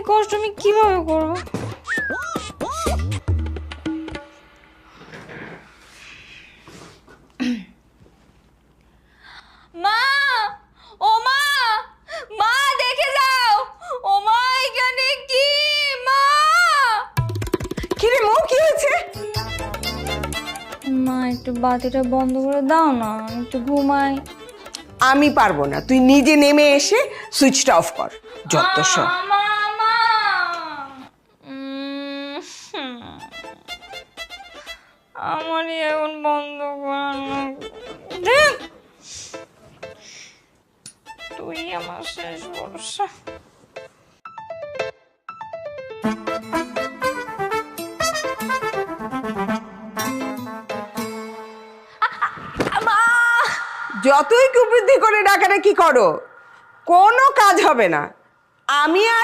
কষ্ট আমি কিভাবে করবো? মা, ও মা, মা দেখে যাও। ও মা, এখানে কি? মা, কি রে মৌ, কি হয়েছে? মা একটু বাতিটা বন্ধ করে দাও না, একটু ঘুমাই। আমি পারবো না, তুই নিজে নেমে এসে সুইচটা অফ কর। যত সব। মা, মা। আমারই এখন বন্ধ করানো। দেখ, তুই আমার শেষ ভরসা। যতই কুবুদ্ধি করে ডাকাডাকি করো, কোনো কাজ হবে না। আমি আর